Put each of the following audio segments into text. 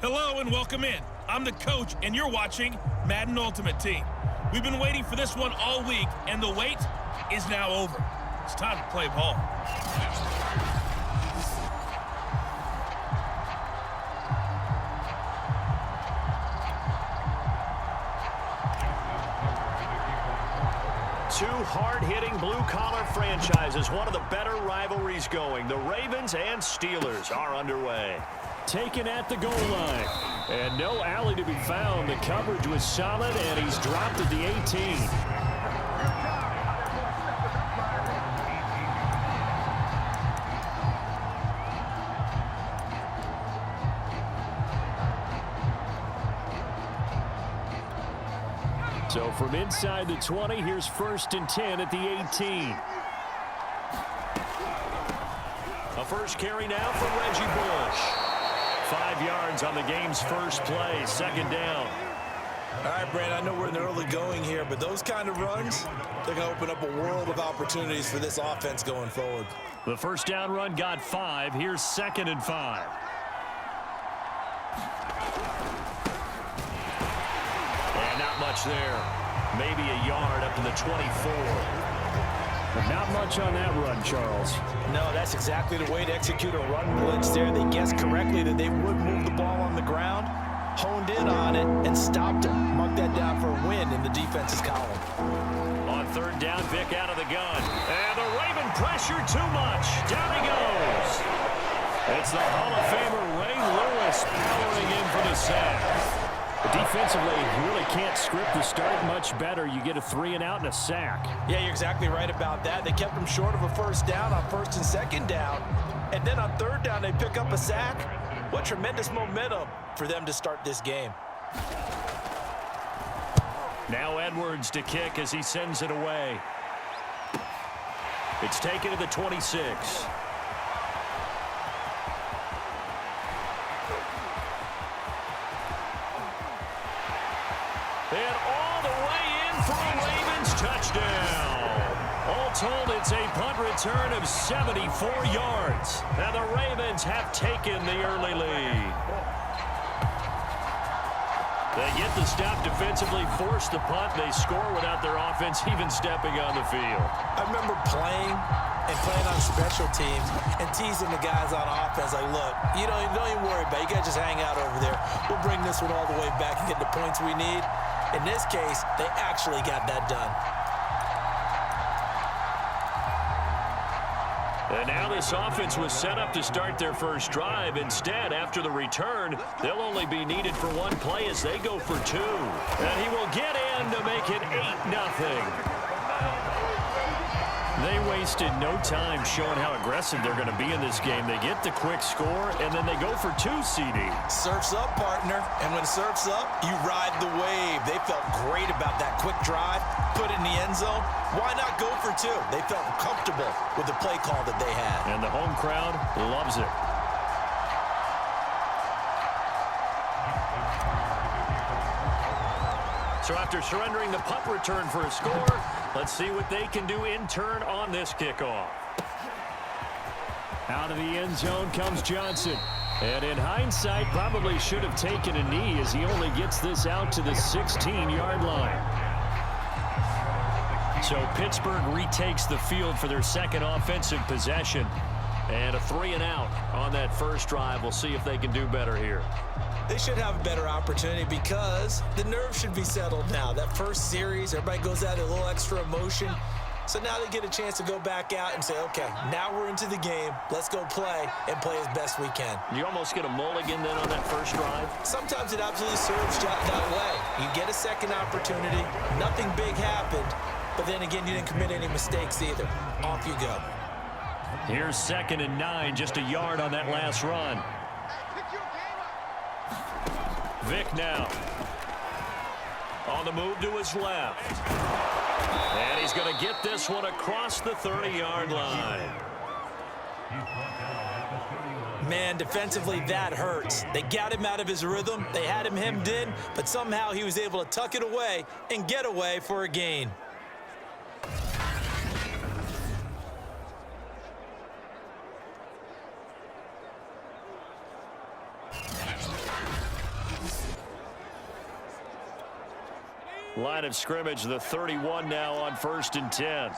Hello and welcome in. I'm the coach and you're watching Madden Ultimate Team. We've been waiting for this one all week and the wait is now over. It's time to play ball. Two hard-hitting blue-collar franchises, one of the better rivalries going. The Ravens and Steelers are underway. Taken at the goal line. And no alley to be found. The coverage was solid, and he's dropped at the 18. So from inside the 20, here's 1st and 10 at the 18. A first carry now for Reggie Bush. 5 yards on the game's first play, 2nd down. All right, Brandon, I know we're in the early going here, but those kind of runs, they're going to open up a world of opportunities for this offense going forward. The first down run got 5. Here's 2nd and 5. And not much there. Maybe a yard up to the 24. But not much on that run, Charles. No, that's exactly the way to execute a run blitz there. They guessed correctly that they would move the ball on the ground, honed in on it, and stopped it. Mark that down for a win in the defense's column. On 3rd down, Vic out of the gun. And the Raven pressure too much. Down he goes. It's the Hall of Famer Ray Lewis powering in for the sack. Defensively, you really can't script the start much better. You get a 3 and out and a sack. Yeah, you're exactly right about that. They kept them short of a first down on 1st and 2nd down. And then on 3rd down, they pick up a sack. What tremendous momentum for them to start this game. Now Edwards to kick as he sends it away. It's taken to the 26. And all the way in for a Ravens touchdown. All told, it's a punt return of 74 yards. And the Ravens have taken the early lead. They get the stop defensively, force the punt. They score without their offense even stepping on the field. I remember playing on special teams and teasing the guys on offense like, look, don't even worry about it. You guys just hang out over there. We'll bring this one all the way back and get the points we need. In this case, they actually got that done. And now this offense was set up to start their first drive. Instead, after the return, they'll only be needed for 1 play as they go for 2. And he will get in to make it 8-0. They wasted no time showing how aggressive they're going to be in this game. They get the quick score, and then they go for 2, CD. Surf's up, partner. And when surf's up, you ride the wave. They felt great about that quick drive, put it in the end zone. Why not go for 2? They felt comfortable with the play call that they had. And the home crowd loves it. So after surrendering the punt return for a score, let's see what they can do in turn on this kickoff. Out of the end zone comes Johnson. And in hindsight, probably should have taken a knee as he only gets this out to the 16-yard line. So Pittsburgh retakes the field for their 2nd offensive possession. And a 3 and out on that first drive. We'll see if they can do better here. They should have a better opportunity because the nerves should be settled now. That first series, everybody goes out a little extra emotion. So now they get a chance to go back out and say, okay, now we're into the game. Let's go play and play as best we can. You almost get a mulligan then on that first drive? Sometimes it absolutely serves that way. You get a 2nd opportunity. Nothing big happened. But then again, you didn't commit any mistakes either. Off you go. Here's 2nd and 9, just a yard on that last run. Vic now. On the move to his left. And he's going to get this one across the 30-yard line. Man, defensively, that hurts. They got him out of his rhythm. They had him hemmed in, but somehow he was able to tuck it away and get away for a gain. Line of scrimmage, the 31 now on 1st and 10.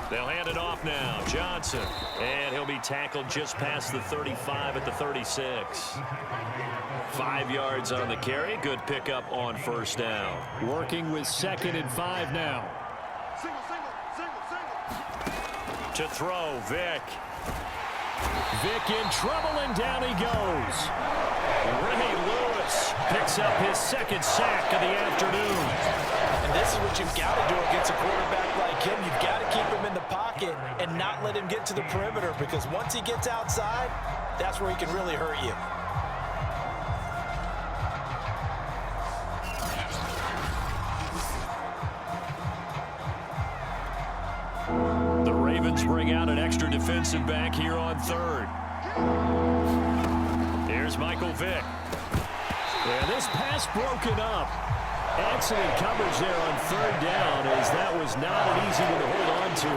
They'll hand it off now. Johnson. And he'll be tackled just past the 35 at the 36. 5 yards on the carry. Good pickup on 1st down. Working with 2nd and 5 now. To throw, Vick. Vick in trouble, and down he goes. Ray Lewis picks up his 2nd sack of the afternoon. And this is what you've got to do against a quarterback like him. You've got to keep him in the pocket and not let him get to the perimeter, because once he gets outside, that's where he can really hurt you. The Ravens bring out an extra defensive back here on 3rd. Here's Michael Vick. And this pass broken up. Excellent coverage there on 3rd down, as that was not an easy one to hold on to.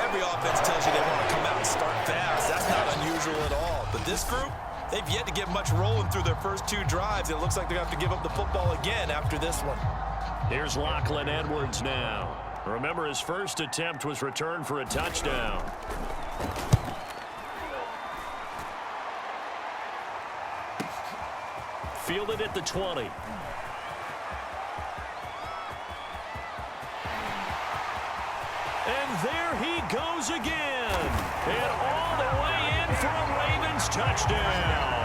Every offense tells you they want to come out and start fast. That's not unusual at all. But this group, they've yet to get much rolling through their first 2 drives. It looks like they're going to have to give up the football again after this one. Here's Lachlan Edwards now. Remember, his first attempt was returned for a touchdown. Fielded at the 20. And there he goes again. And all the way in for a Ravens touchdown.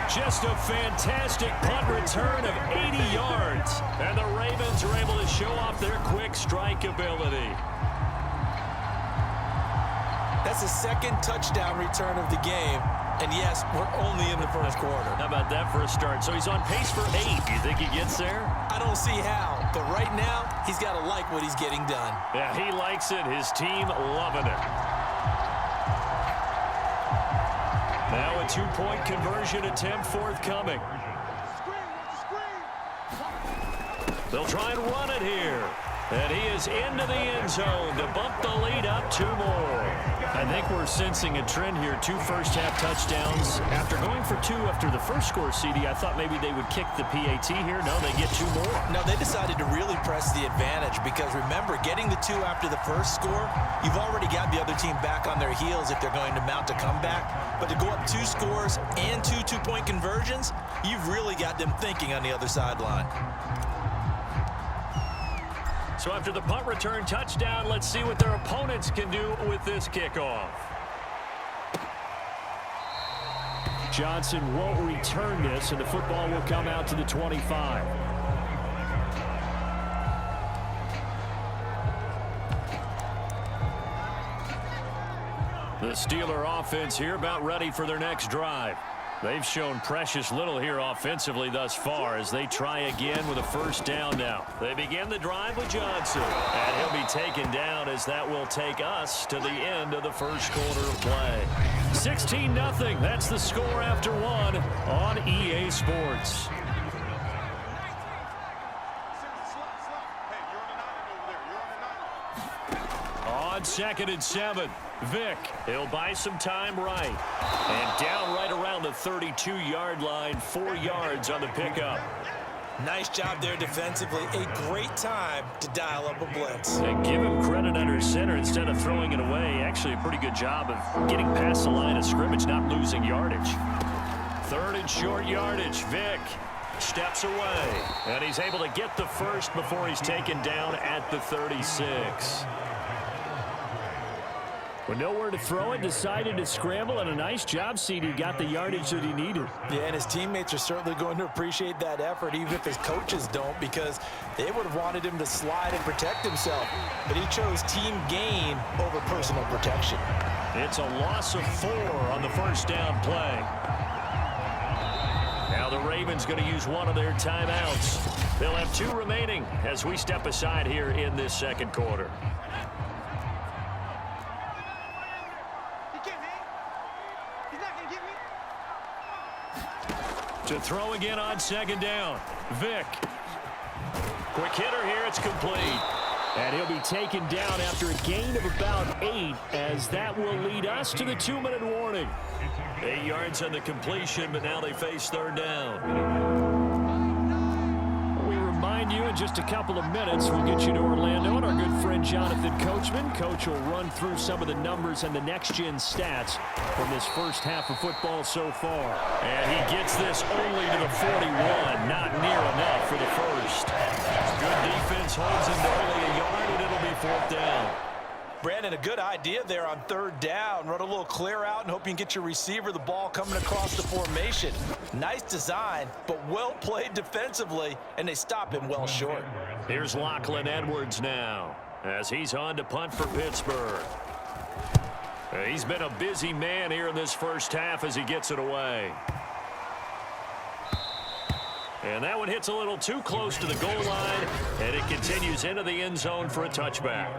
Just a fantastic punt return of 80 yards. And the Ravens are able to show off their quick strike ability. That's the 2nd touchdown return of the game. And yes, we're only in the 1st quarter. How about that for a start? So he's on pace for 8. You think he gets there? I don't see how. But right now, he's got to like what he's getting done. Yeah, he likes it. His team loving it. Now a 2-point conversion attempt forthcoming. They'll try and run it here. And he is into the end zone to bump the lead up 2 more. I think we're sensing a trend here. 2 first-half touchdowns. After going for 2 after the first score, CD, I thought maybe they would kick the PAT here. No, they get 2 more. No, they decided to really press the advantage, because remember, getting the 2 after the first score, you've already got the other team back on their heels if they're going to mount a comeback. But to go up 2 scores and 2 two-point conversions, you've really got them thinking on the other sideline. So after the punt return touchdown, let's see what their opponents can do with this kickoff. Johnson won't return this, and the football will come out to the 25. The Steeler offense here about ready for their next drive. They've shown precious little here offensively thus far as they try again with a 1st down now. They begin the drive with Johnson, and he'll be taken down as that will take us to the end of the 1st quarter of play. 16-0. That's the score after 1 on EA Sports. On 2nd and 7. Vick, he'll buy some time right. And down right around the 32-yard line, 4 yards on the pickup. Nice job there defensively. A great time to dial up a blitz. And give him credit under center instead of throwing it away. Actually, a pretty good job of getting past the line of scrimmage, not losing yardage. 3rd and short yardage. Vick steps away. And he's able to get the 1st before he's taken down at the 36. With nowhere to throw it, decided to scramble, and a nice job, CD. Got the yardage that he needed. Yeah, and his teammates are certainly going to appreciate that effort, even if his coaches don't, because they would have wanted him to slide and protect himself. But he chose team gain over personal protection. It's a loss of 4 on the 1st down play. Now the Ravens going to use one of their timeouts. They'll have 2 remaining as we step aside here in this 2nd quarter. To throw again on 2nd down. Vick. Quick hitter here. It's complete. And he'll be taken down after a gain of about 8, as that will lead us to the 2-minute warning. 8 yards on the completion, but now they face third down. We remind you in just a couple of minutes, we'll get you to Orlando and our good friend Jonathan Coachman. Coach will run through some of the numbers and the next-gen stats from this first half of football so far. And he gets this only to the 41, not near enough for the first. Good defense holds him to only a yard, and it'll be fourth down. Brandon, a good idea there on third down. Run a little clear out and hope you can get your receiver the ball coming across the formation. Nice design, but well played defensively, and they stop him well short. Here's Lachlan Edwards now as he's on to punt for Pittsburgh. He's been a busy man here in this first half as he gets it away. And that one hits a little too close to the goal line, and it continues into the end zone for a touchback.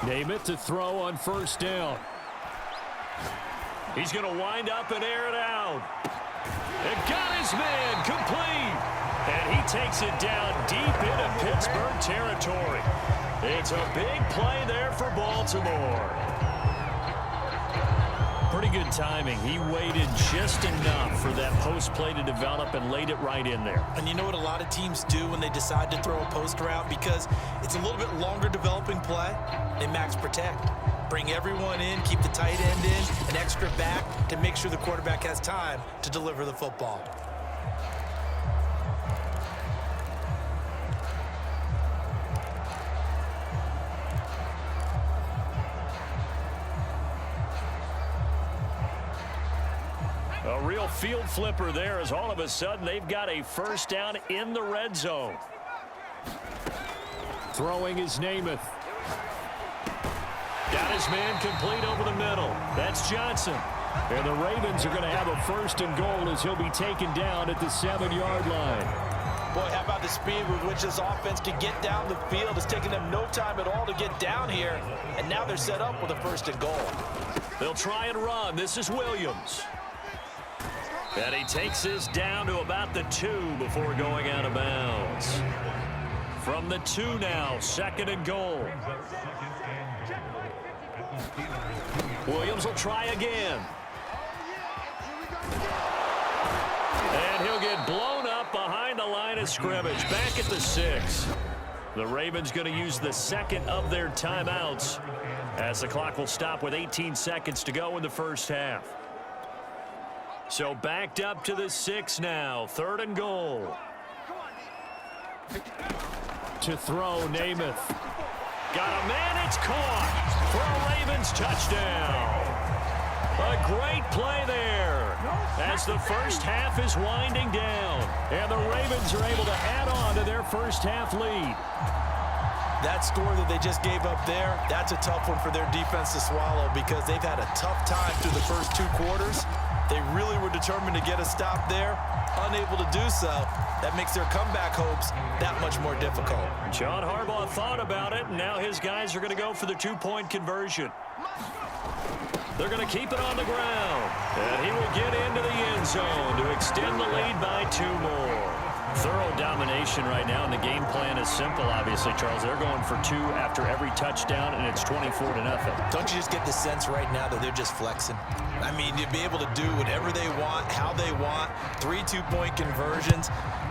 Namath to throw on first down. He's going to wind up and air it out. And got his man complete. And he takes it down deep into Pittsburgh territory. It's a big play there for Baltimore. Pretty good timing. He waited just enough for that post play to develop and laid it right in there. And you know what a lot of teams do when they decide to throw a post route? Because it's a little bit longer developing play, they max protect. Bring everyone in, keep the tight end in, an extra back to make sure the quarterback has time to deliver the football. A real field flipper there as all of a sudden they've got a first down in the red zone. Throwing is Namath. Got his man complete over the middle. That's Johnson. And the Ravens are going to have a first and goal as he'll be taken down at the 7-yard line. Boy, how about the speed with which this offense can get down the field? It's taking them no time at all to get down here. And now they're set up with a first and goal. They'll try and run. This is Williams. And he takes this down to about the 2 before going out of bounds. From the 2 now, second and goal. Williams will try again. And he'll get blown up behind the line of scrimmage. Back at the 6. The Ravens going to use the second of their timeouts as the clock will stop with 18 seconds to go in the first half. So backed up to the 6 now. Third and goal. To throw, Namath. Got a man, it's caught for a Ravens touchdown. A great play there as the first half is winding down. And the Ravens are able to add on to their first half lead. That score that they just gave up there, that's a tough one for their defense to swallow because they've had a tough time through the first 2 quarters. They really were determined to get a stop there, unable to do so. That makes their comeback hopes that much more difficult. John Harbaugh thought about it, and now his guys are going to go for the 2-point conversion. They're going to keep it on the ground, and he will get into the end zone to extend the lead by 2 more. Thorough domination right now, and the game plan is simple, obviously, Charles. They're going for 2 after every touchdown, and it's 24-0. Don't you just get the sense right now that they're just flexing? I mean, you'd be able to do whatever they want, how they want, 3 2-point conversions,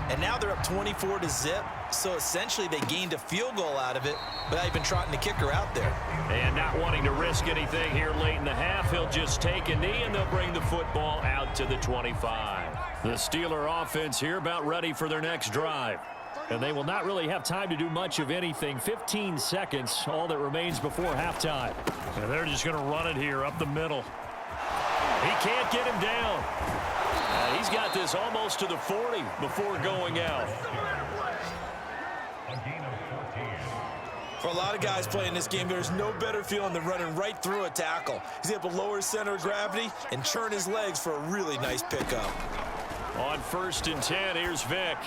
and now they're up 24-0. So essentially they gained a field goal out of it without even trotting the kicker out there. And not wanting to risk anything here late in the half, he'll just take a knee, and they'll bring the football out to the 25. The Steeler offense here about ready for their next drive. And they will not really have time to do much of anything. 15 seconds, all that remains before halftime. And they're just going to run it here up the middle. He can't get him down. He's got this almost to the 40 before going out. For a lot of guys playing this game, there's no better feeling than running right through a tackle. He's able to lower his center of gravity and turn his legs for a really nice pickup. On 1st and 10, here's Vick.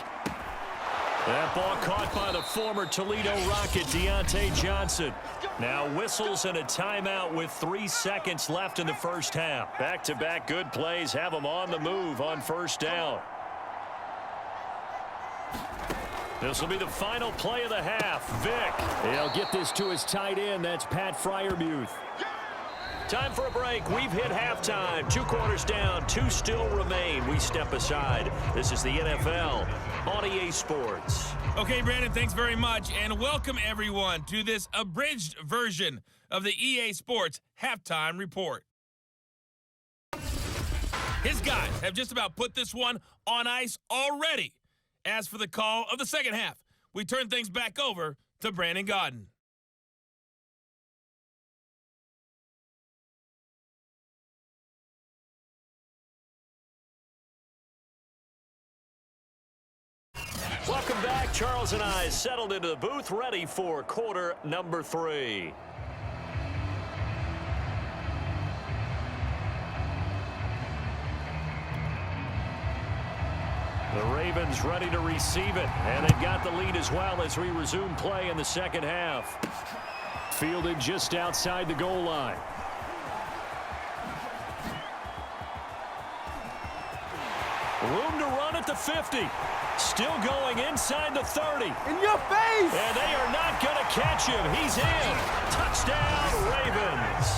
That ball caught by the former Toledo Rocket, Dion Johnson. Now whistles and a timeout with 3 seconds left in the first half. Back-to-back good plays have them on the move on first down. This will be the final play of the half. Vick. He'll get this to his tight end. That's Pat Freiermuth. Time for a break. We've hit halftime. 2 quarters down. 2 still remain. We step aside. This is the NFL on EA Sports. Okay, Brandon, thanks very much. And welcome, everyone, to this abridged version of the EA Sports Halftime Report. His guys have just about put this one on ice already. As for the call of the second half, we turn things back over to Brandon Gaudin. Welcome back. Charles and I settled into the booth, ready for quarter number 3. The Ravens ready to receive it, and they've got the lead as well as we resume play in the second half. Fielded just outside the goal line. Room to run at the 50. Still going inside the 30. In your face! And they are not going to catch him. He's in. Touchdown, Ravens.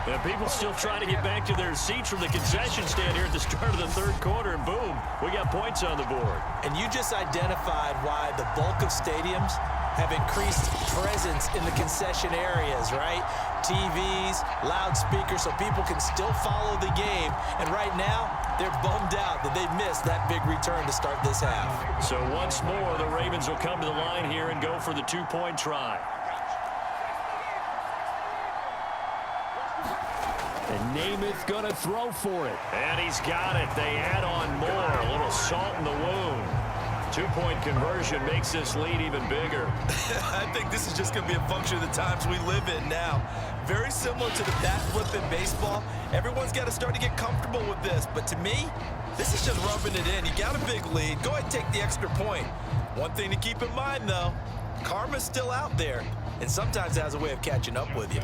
And people still trying to get back to their seats from the concession stand here at the start of the third quarter, and boom, we got points on the board. And you just identified why the bulk of stadiums have increased presence in the concession areas, right? TVs, loudspeakers, so people can still follow the game. And right now, they're bummed out that they missed that big return to start this half. So once more, the Ravens will come to the line here and go for the 2-point try. And Namath going to throw for it. And he's got it. They add on more. A little salt in the wound. 2-point conversion makes this lead even bigger. I think this is just going to be a function of the times we live in now. Very similar to the bat flip in baseball. Everyone's got to start to get comfortable with this. But to me, this is just rubbing it in. You got a big lead. Go ahead and take the extra point. One thing to keep in mind, though, karma's still out there. And sometimes it has a way of catching up with you.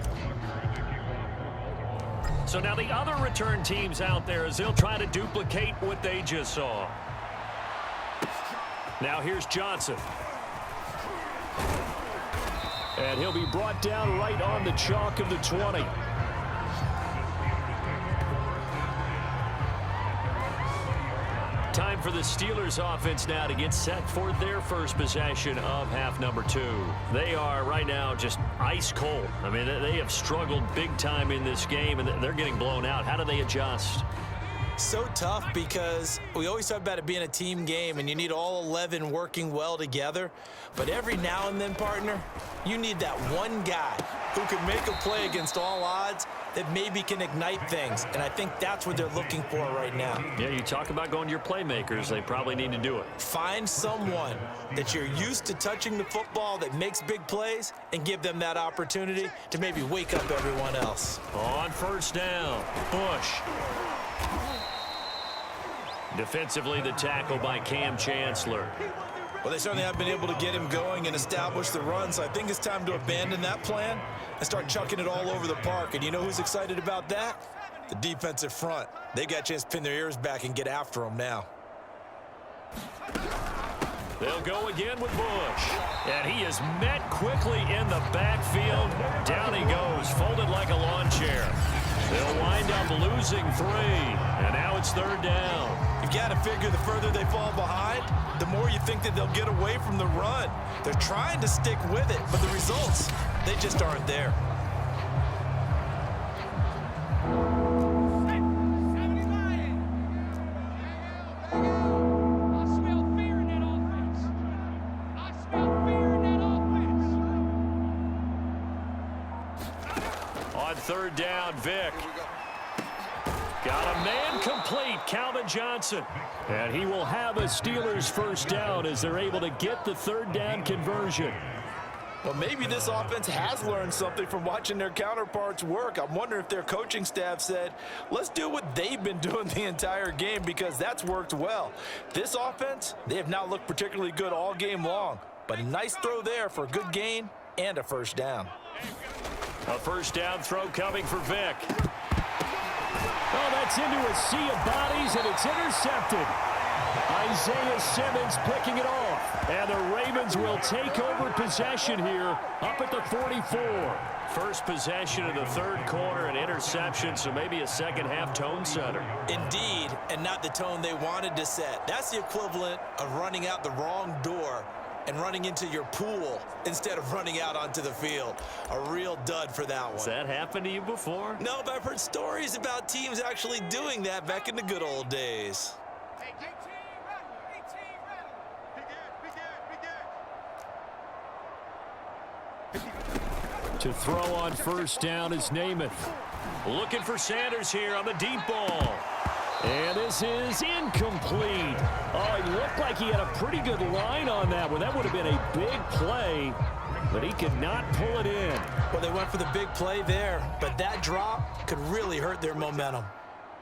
So now the other return teams out there as they'll try to duplicate what they just saw. Now here's Johnson. And he'll be brought down right on the chalk of the 20. Time for the Steelers offense now to get set for their first possession of half number 2. They are right now just ice cold. I mean, they have struggled big time in this game, and they're getting blown out. How do they adjust? So tough because we always talk about it being a team game and you need all 11 working well together. But every now and then, partner, you need that one guy who can make a play against all odds that maybe can ignite things. And I think that's what they're looking for right now. Yeah, you talk about going to your playmakers. They probably need to do it. Find someone that you're used to touching the football that makes big plays and give them that opportunity to maybe wake up everyone else. On first down, Bush. Defensively, the tackle by Cam Chancellor. Well, they certainly have been able to get him going and establish the run, so I think it's time to abandon that plan and start chucking it all over the park. And you know who's excited about that? The defensive front. They got a chance to pin their ears back and get after him now. They'll go again with Bush. And he is met quickly in the backfield. Down he goes, folded like a lawn chair. They'll wind up losing 3. And now it's third down. You've got to figure the further they fall behind, the more you think that they'll get away from the run. They're trying to stick with it, but the results, they just aren't there. On third down, Vick. Got a man complete, Calvin Johnson. And he will have a Steelers first down as they're able to get the third down conversion. Well, maybe this offense has learned something from watching their counterparts work. I'm wondering if their coaching staff said, let's do what they've been doing the entire game, because that's worked well. This offense, they have not looked particularly good all game long, but a nice throw there for a good gain and a first down. A first down throw coming for Vick. Oh, that's into a sea of bodies, and it's intercepted. Isaiah Simmons picking it off. And the Ravens will take over possession here up at the 44. First possession of the third quarter, an interception, so maybe a second-half tone setter. Indeed, and not the tone they wanted to set. That's the equivalent of running out the wrong door and running into your pool instead of running out onto the field. A real dud for that one. Has that happened to you before? No, but I've heard stories about teams actually doing that back in the good old days. To throw on first down is Namath. Looking for Sanders here on the deep ball. And this is incomplete. Oh, it looked like he had a pretty good line on that one. That would have been a big play, but he could not pull it in. Well, they went for the big play there, but that drop could really hurt their momentum.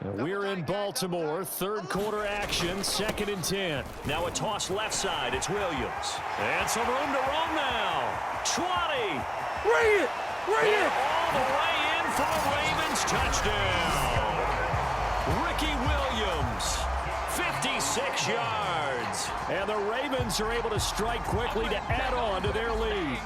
And we're in Baltimore, third quarter action, 2nd and 10. Now a toss left side. It's Williams. And some room to roam now. 20. Bring it! Bring And it! all the way in for the Ravens touchdown. Ricky Williams, 56 yards. And the Ravens are able to strike quickly to add on to their lead.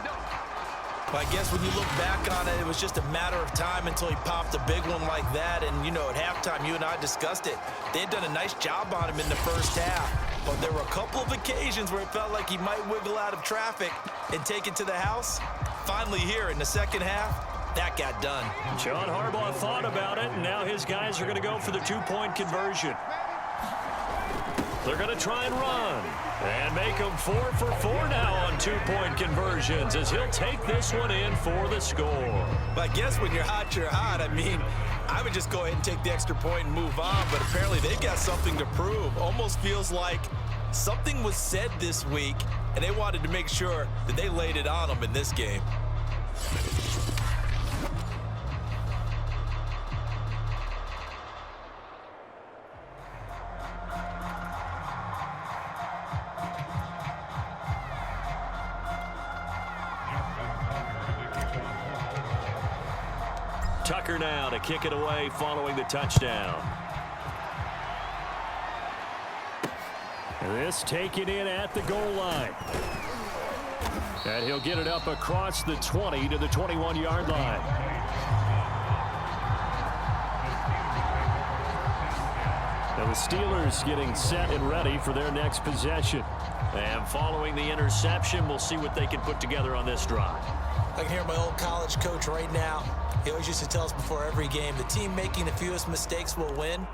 But I guess when you look back on it, it was just a matter of time until he popped a big one like that. And, you know, at halftime, you and I discussed it. They had done a nice job on him in the first half. But there were a couple of occasions where it felt like he might wiggle out of traffic and take it to the house. Finally here in the second half, that got done. John Harbaugh thought about it, and now his guys are going to go for the two-point conversion. They're going to try and run and make them 4 for 4 now on two-point conversions as he'll take this one in for the score. But I guess when you're hot, you're hot. I mean, I would just go ahead and take the extra point and move on, but apparently they've got something to prove. Almost feels like something was said this week, and they wanted to make sure that they laid it on them in this game. Tucker now to kick it away following the touchdown. This taken in at the goal line. And he'll get it up across the 20 to the 21-yard line. Now the Steelers getting set and ready for their next possession. And following the interception, we'll see what they can put together on this drive. I can hear my old college coach right now. He always used to tell us before every game, the team making the fewest mistakes will win.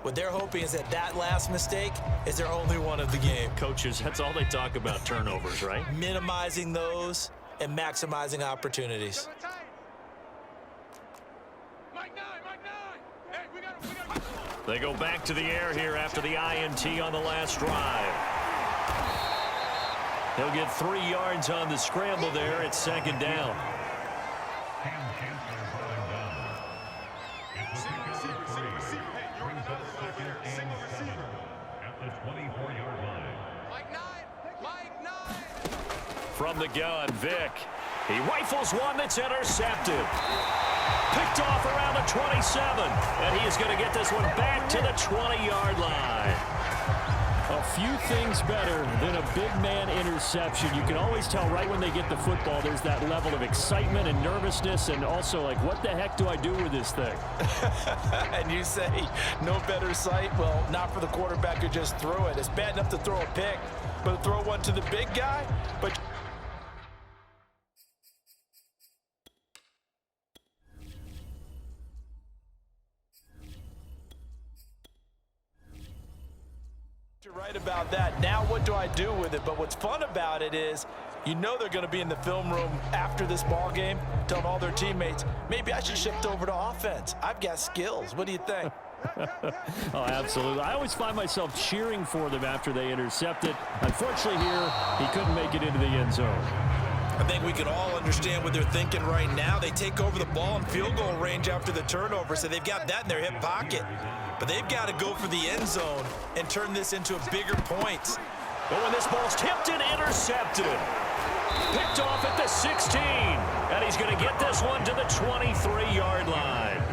What they're hoping is that that last mistake is their only one of the game. Coaches, that's all they talk about, turnovers, right? Minimizing those and maximizing opportunities. They go back to the air here after the INT on the last drive. He'll get 3 yards on the scramble there. It's 2nd down. From the gun, Vick. He rifles one that's intercepted. Picked off around the 27. And he is going to get this one back to the 20-yard line. A few things better than a big man interception. You can always tell right when they get the football, there's that level of excitement and nervousness, and also like, what the heck do I do with this thing? And you say, no better sight? Well, not for the quarterback who just threw it. It's bad enough to throw a pick, but to throw one to the big guy? But you're right about that. Now what do I do with it? But what's fun about it is, you know they're going to be in the film room after this ball game telling all their teammates, maybe I should shift over to offense. I've got skills. What do you think? Oh, absolutely. I always find myself cheering for them after they intercept it. Unfortunately here, he couldn't make it into the end zone. I think we can all understand what they're thinking right now. They take over the ball in field goal range after the turnover, so they've got that in their hip pocket. But they've got to go for the end zone and turn this into a bigger point. But when this ball's tipped and intercepted, picked off at the 16, and he's going to get this one to the 23-yard line.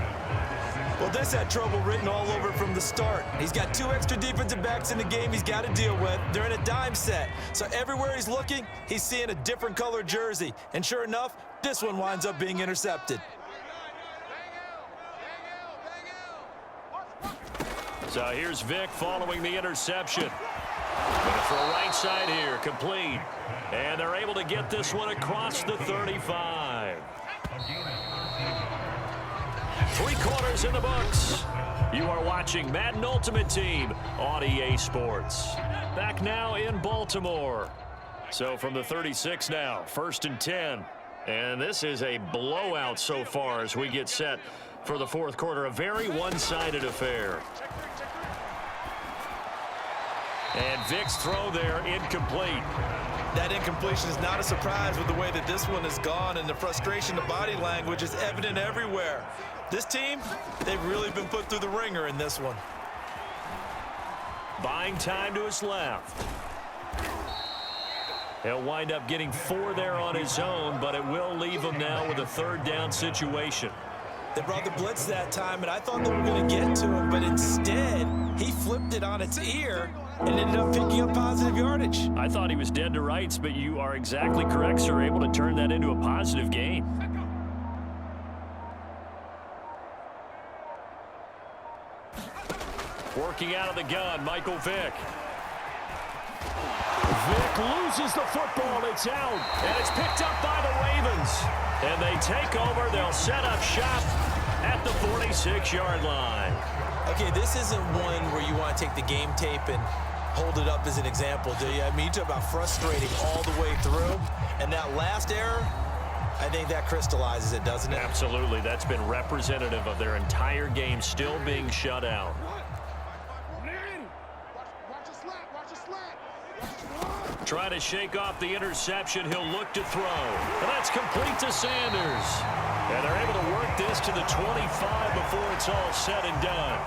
Well, this had trouble written all over from the start. He's got 2 extra defensive backs in the game he's got to deal with. They're in a dime set. So everywhere he's looking, he's seeing a different color jersey. And sure enough, this one winds up being intercepted. So here's Vic following the interception. Going to throw right side here, complete. And they're able to get this one across the 35. 3 quarters in the books. You are watching Madden Ultimate Team on EA Sports. Back now in Baltimore. So from the 36 now, 1st and 10. And this is a blowout so far as we get set for the 4th quarter. A very one-sided affair. And Vic's throw there incomplete. That incompletion is not a surprise with the way that this one has gone, and the frustration, the body language is evident everywhere. This team, they've really been put through the ringer in this one. Buying time to his left. He'll wind up getting 4 there on his own, but it will leave him now with a 3rd down situation. They brought the blitz that time, and I thought they were going to get to him, but instead, he flipped it on its ear and ended up picking up positive yardage. I thought he was dead to rights, but you are exactly correct, sir. Able to turn that into a positive gain. Working out of the gun, Michael Vick. Vic loses the football. It's out. And it's picked up by the Ravens. And they take over. They'll set up shop at the 46-yard line. Okay, this isn't one where you want to take the game tape and hold it up as an example, do you? I mean, you talk about frustrating all the way through. And that last error, I think that crystallizes it, doesn't it? Absolutely. That's been representative of their entire game still being shut out. Trying to shake off the interception. He'll look to throw. And that's complete to Sanders. And they're able to work this to the 25 before it's all said and done.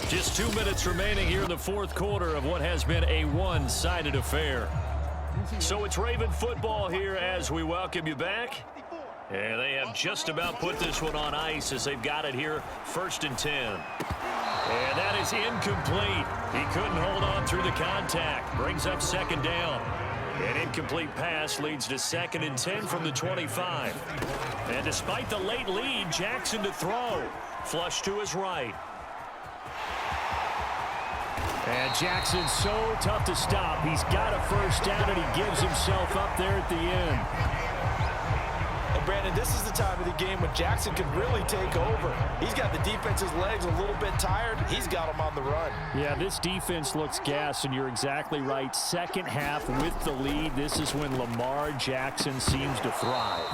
Just 2 minutes remaining here in the 4th quarter of what has been a one-sided affair. So it's Raven football here as we welcome you back. And they have just about put this one on ice as they've got it here, 1st and 10. And that is incomplete. He couldn't hold on through the contact. Brings up 2nd down. An incomplete pass leads to 2nd and 10 from the 25. And despite the late lead, Jackson to throw. Flush to his right. And Jackson's so tough to stop. He's got a 1st down, and he gives himself up there at the end. And Brandon, this is the time of the game when Jackson could really take over. He's got the defense's legs a little bit tired. He's got them on the run. Yeah, this defense looks gassed, and you're exactly right. 2nd half with the lead. This is when Lamar Jackson seems to thrive.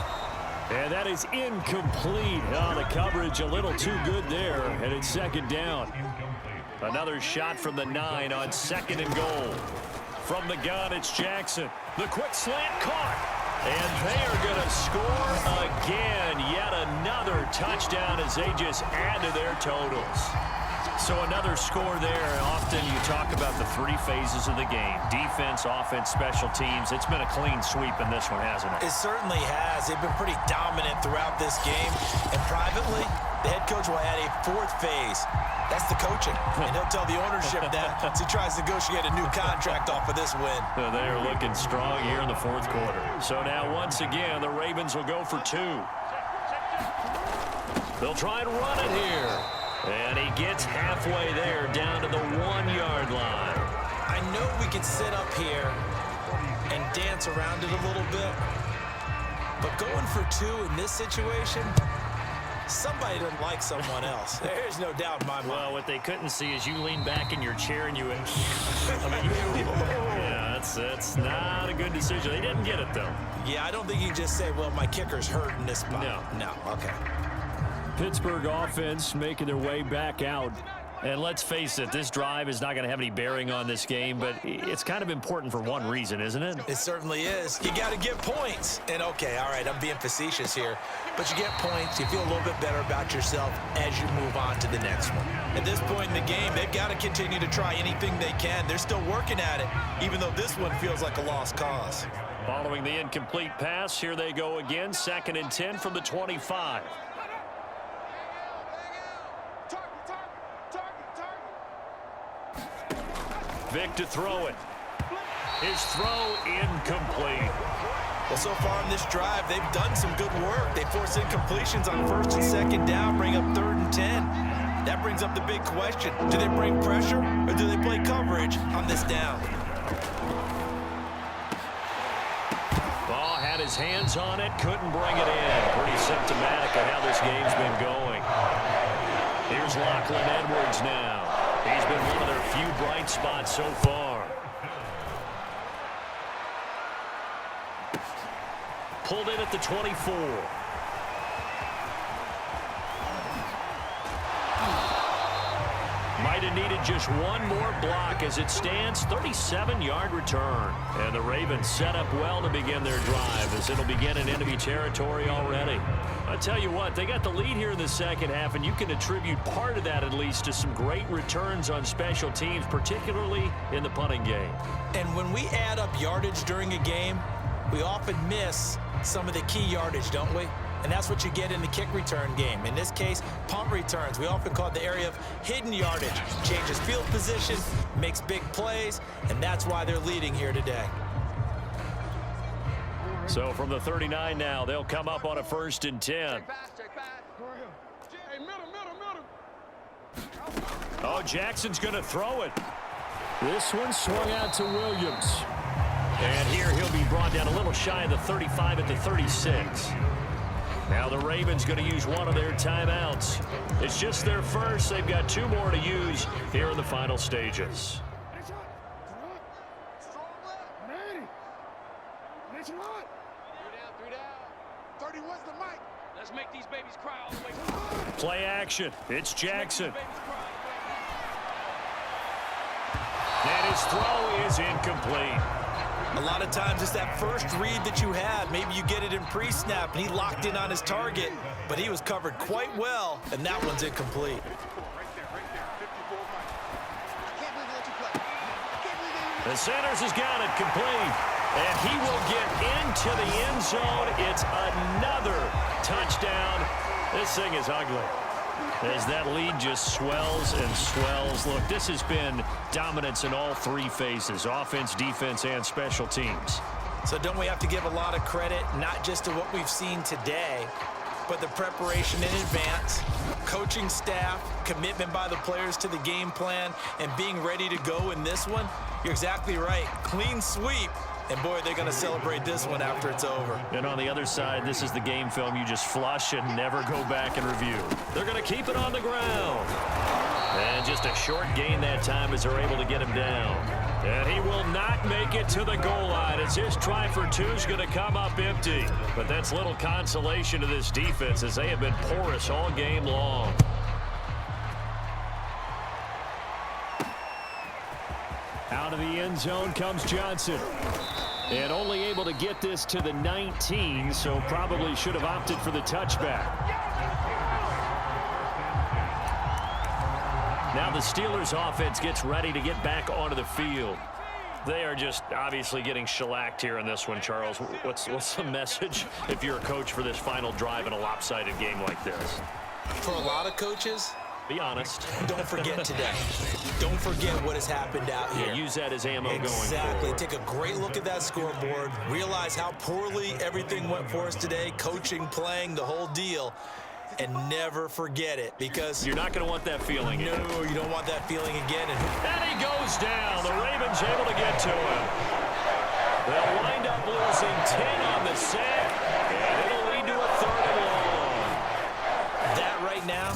And that is incomplete. Oh, the coverage a little too good there, and it's 2nd down. Another shot from the 9 on 2nd and goal. From the gun, it's Jackson. The quick slant caught. And they are going to score again. Yet another touchdown as they just add to their totals. So another score there. Often you talk about the 3 phases of the game. Defense, offense, special teams. It's been a clean sweep in this one, hasn't it? It certainly has. They've been pretty dominant throughout this game. And privately, the head coach will add a 4th phase. That's the coaching. And he'll tell the ownership that as he tries to negotiate a new contract off of this win. So they are looking strong here in the 4th quarter. So now once again, the Ravens will go for 2. They'll try and run it here. And he gets halfway there down to the 1-yard line. I know we can sit up here and dance around it a little bit. But going for 2 in this situation, somebody doesn't like someone else. There's no doubt in my mind. Well, what they couldn't see is you lean back in your chair and you went, yeah, that's not a good decision. They didn't get it, though. Yeah, I don't think you can just say, well, my kicker's hurt in this spot. No, okay. Pittsburgh offense making their way back out. And let's face it, this drive is not going to have any bearing on this game, but it's kind of important for one reason, isn't it? It certainly is. You got to get points. And, okay, all right, I'm being facetious here. But you get points, you feel a little bit better about yourself as you move on to the next one. At this point in the game, they've got to continue to try anything they can. They're still working at it, even though this one feels like a lost cause. Following the incomplete pass, here they go again, 2nd and 10 from the 25. Vic to throw it. His throw incomplete. Well, so far in this drive, they've done some good work. They force incompletions on 1st and 2nd down, bring up 3rd and 10. That brings up the big question. Do they bring pressure or do they play coverage on this down? Ball had his hands on it, couldn't bring it in. Pretty symptomatic of how this game's been going. Here's Lachlan Edwards now. He's been one of their few bright spots so far. Pulled in at the 24. Might have needed just one more block. As it stands, 37-yard return. And the Ravens set up well to begin their drive, as it'll begin in enemy territory already. I tell you what, they got the lead here in the second half, and you can attribute part of that at least to some great returns on special teams, particularly in the punting game. And when we add up yardage during a game, we often miss some of the key yardage, don't we? And that's what you get in the kick return game. In this case, punt returns. We often call it the area of hidden yardage. Changes field position, makes big plays, and that's why they're leading here today. So from the 39 now, they'll come up on a 1st and 10. Oh, Jackson's going to throw it. This one swung out to Williams. And here he'll be brought down a little shy of the 35 at the 36. Now the Ravens going to use one of their timeouts. It's just their first. They've got 2 more to use here in the final stages. Let's make these babies cry all the way. Play action. It's Jackson. And his throw is incomplete. A lot of times it's that first read that you have. Maybe you get it in pre-snap and he locked in on his target, but he was covered quite well, and that one's incomplete. The Sanders has got it complete, and he will get into the end zone. It's another touchdown. This thing is ugly, as that lead just swells and swells. Look, this has been dominance in all 3 phases, offense, defense, and special teams. So don't we have to give a lot of credit, not just to what we've seen today, but the preparation in advance, coaching staff, commitment by the players to the game plan, and being ready to go in this one? You're exactly right. Clean sweep. And, boy, they're going to celebrate this one after it's over. And on the other side, this is the game film you just flush and never go back and review. They're going to keep it on the ground. And just a short gain that time as they're able to get him down. And he will not make it to the goal line, as his try for 2 is going to come up empty. But that's little consolation to this defense, as they have been porous all game long. Out of the end zone comes Johnson. And only able to get this to the 19, so probably should have opted for the touchback. Now the Steelers offense gets ready to get back onto the field. They are just obviously getting shellacked here in this one, Charles. What's the message if you're a coach for this final drive in a lopsided game like this? For a lot of coaches, be honest. Don't forget today. Don't forget what has happened out here. Yeah, use that as ammo going forward. Exactly. Take a great look at that scoreboard. Realize how poorly everything went for us today. Coaching, playing, the whole deal. And never forget it, because you're not going to want that feeling again. No, you don't want that feeling again. And he goes down. The Ravens able to get to him. They'll wind up losing 10 on the sack, and it'll lead to a 3rd and long. now,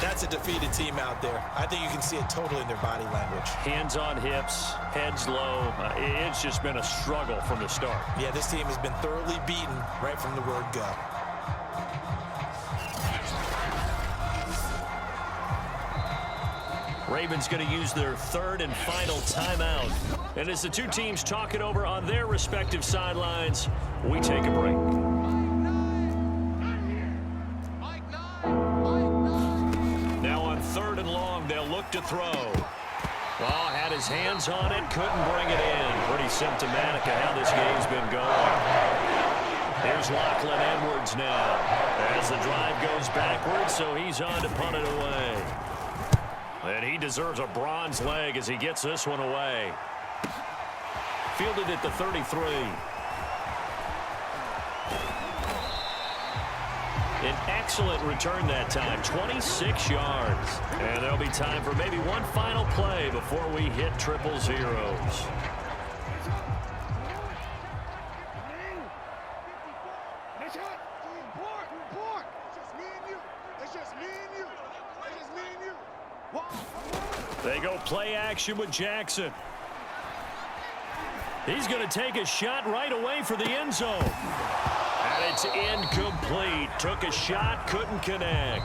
that's a defeated team out there. I think you can see it totally in their body language. Hands on hips, heads low. It's just been a struggle from the start. Yeah, this team has been thoroughly beaten right from the word go. Ravens going to use their third and final timeout. And as the two teams talk it over on their respective sidelines, we take a break. Now on third and long, they'll look to throw. Well, had his hands on it, couldn't bring it in. Pretty symptomatic of how this game's been going. Here's Lachlan Edwards now. As the drive goes backwards, so he's on to punt it away. And he deserves a bronze leg as he gets this one away. Fielded at the 33. An excellent return that time, 26 yards. And there'll be time for maybe one final play before we hit triple zeros. They go play action with Jackson. He's going to take a shot right away for the end zone. And it's incomplete. Took a shot, couldn't connect.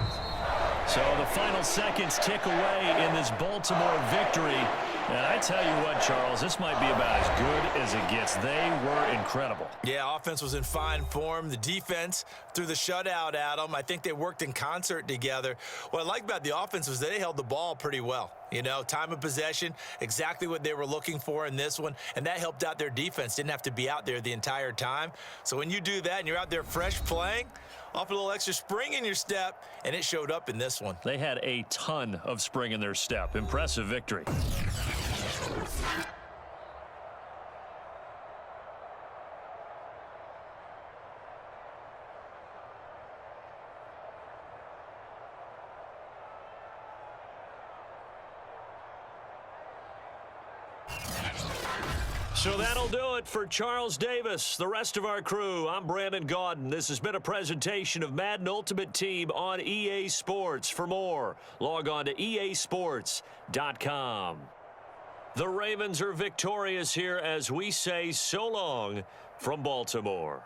So the final seconds tick away in this Baltimore victory. And I tell you what, Charles, this might be about as good as it gets. They were incredible. Yeah, offense was in fine form. The defense threw the shutout at them. I think they worked in concert together. What I like about the offense was they held the ball pretty well. You know, time of possession, exactly what they were looking for in this one, and that helped out their defense. Didn't have to be out there the entire time. So when you do that and you're out there fresh playing, off a little extra spring in your step, and it showed up in this one. They had a ton of spring in their step. Impressive victory. So that'll do it for Charles Davis, the rest of our crew. I'm Brandon Gaudin. This has been a presentation of Madden Ultimate Team on EA Sports. For more, log on to easports.com. The Ravens are victorious here as we say so long from Baltimore.